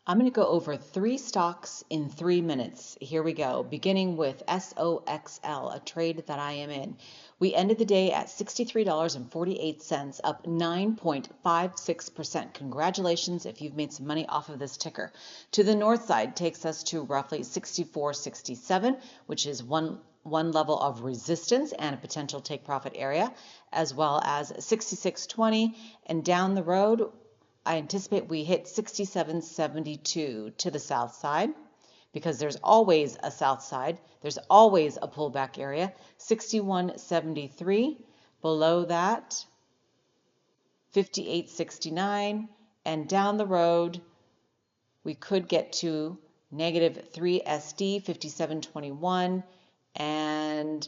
I'm going to go over 3 stocks in 3 minutes. Here we go, beginning with Soxl, a trade that I am in. We ended the day at $63.48, up 9.56%. Congratulations if you've made some money off of this ticker. To the north side takes us to roughly 64.67, which is one level of resistance and a potential take profit area, as well as 66.20, and down the road I anticipate we hit 67.72 to the south side, because there's always a south side. There's always a pullback area. 61.73. Below that, 58.69. And down the road, we could get to negative 3 SD, 57.21, and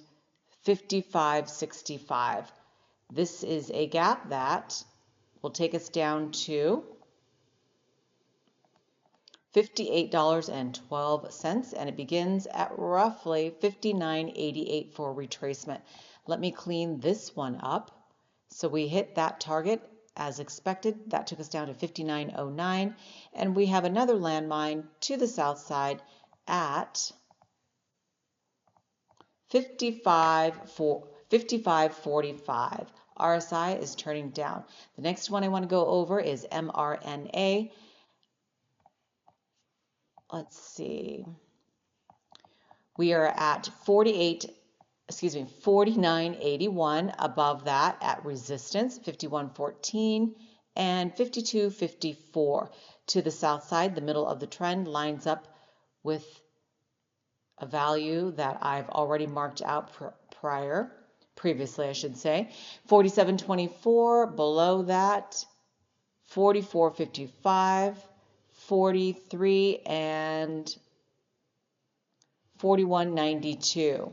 55.65. This is a gap that will take us down to $58.12, and it begins at roughly $59.88 for retracement. Let me clean this one up. So we hit that target as expected. That took us down to $59.09, and we have another landmine to the south side at $55.45. RSI is turning down. The next one I want to go over is Mrna. Let's see. We are at 49.81. Above that at resistance, 51.14 and 52.54. To the south side, the middle of the trend lines up with a value that I've already marked out previously, I should say. 47.24, below that, 44.55, 43, and 41.92.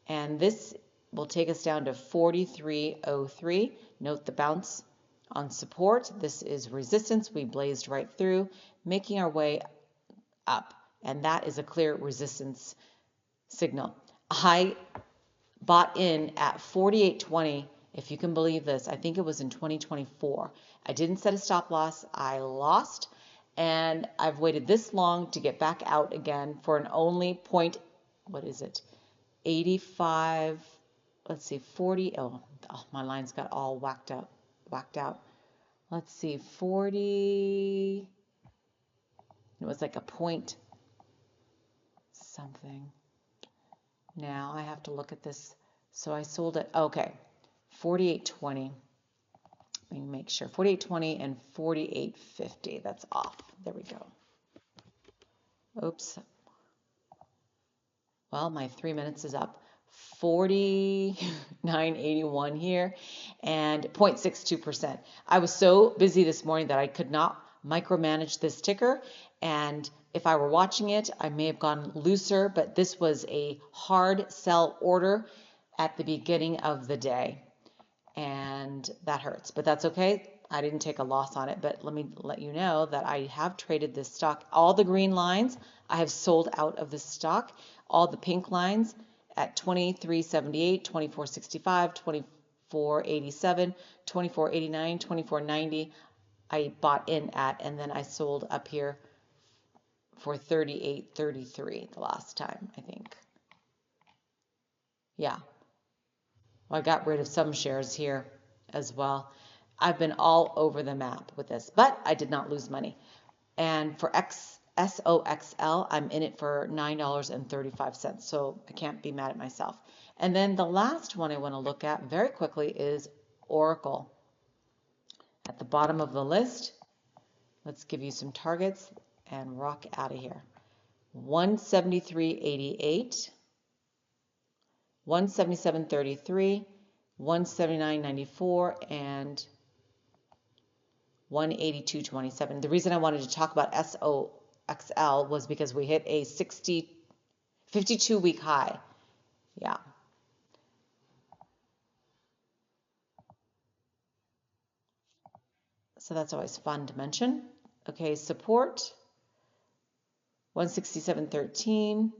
And this will take us down to 43.03. Note the bounce on support. This is resistance. We blazed right through, making our way up. And that is a clear resistance signal. I bought in at 48.20, if you can believe this. I think it was in 2024. I didn't set a stop loss. I lost, and I've waited this long to get back out again for an only point, what is it, 85, let's see, 40, oh my lines got all whacked out. Let's see, 40, it was like a point something. Now I have to look at this. So I sold it, okay, 48.20. Let me make sure, 48.20 and 48.50. That's off. There we go. Oops. Well, my 3 minutes is up. 49.81 here and 0.62%. I was so busy this morning that I could not micromanage this ticker, and if I were watching it, I may have gone looser, but this was a hard sell order at the beginning of the day, and that hurts, but that's okay. I didn't take a loss on it, but let me let you know that I have traded this stock. All the green lines, I have sold out of this stock. All the pink lines at 23.78, 24.65, 24.87, 24.89, 24.90, I bought in at, and then I sold up here for 38.33 the last time, I think. Yeah. Well, I got rid of some shares here as well. I've been all over the map with this, but I did not lose money. And for Soxl, I'm in it for $9.35, so I can't be mad at myself. And then the last one I want to look at very quickly is Orcl. At the bottom of the list, let's give you some targets and rock out of here. 173.88, 177.33, 179.94, and 182.27. The reason I wanted to talk about Soxl was because we hit a 52-week high. Yeah. So that's always fun to mention. Okay, support 167.13,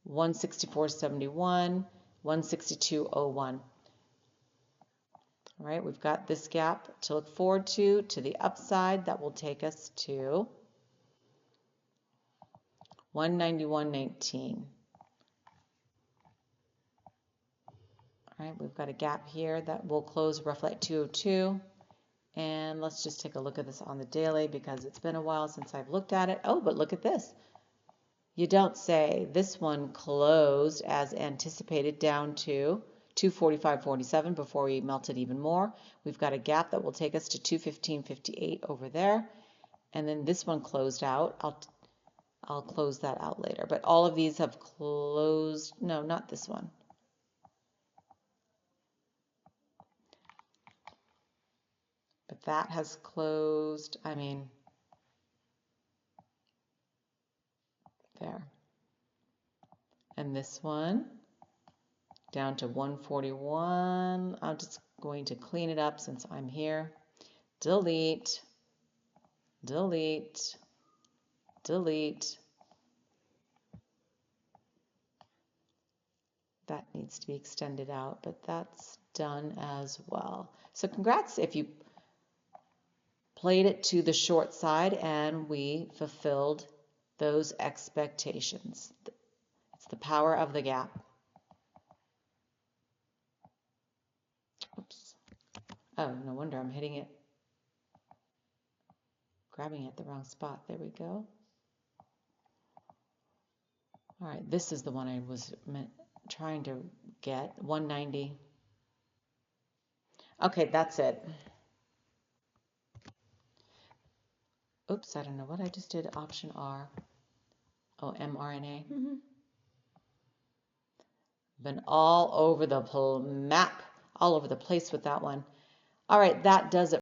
164.71, 162.01. All right, we've got this gap to look forward to the upside. That will take us to 191.19. All right, we've got a gap here that will close roughly at 202. And let's just take a look at this on the daily because it's been a while since I've looked at it. Oh, but look at this. You don't say. This one closed as anticipated down to 245.47 before we melted even more. We've got a gap that will take us to 215.58 over there. And then this one closed out. I'll close that out later. But all of these have closed. No, not this one. But that has closed. I mean, there. And this one down to 141. I'm just going to clean it up since I'm here. Delete, delete, delete. That needs to be extended out, but that's done as well. So congrats if you played it to the short side and we fulfilled those expectations. It's the power of the gap. Oops. Oh, no wonder I'm hitting it, grabbing it at the wrong spot. There we go. All right, this is the one I was trying to get, 190. Okay, that's it. Oops, I don't know what I just did. Option R. Oh, mRNA. Been all over the map, all over the place with that one. All right, that does it.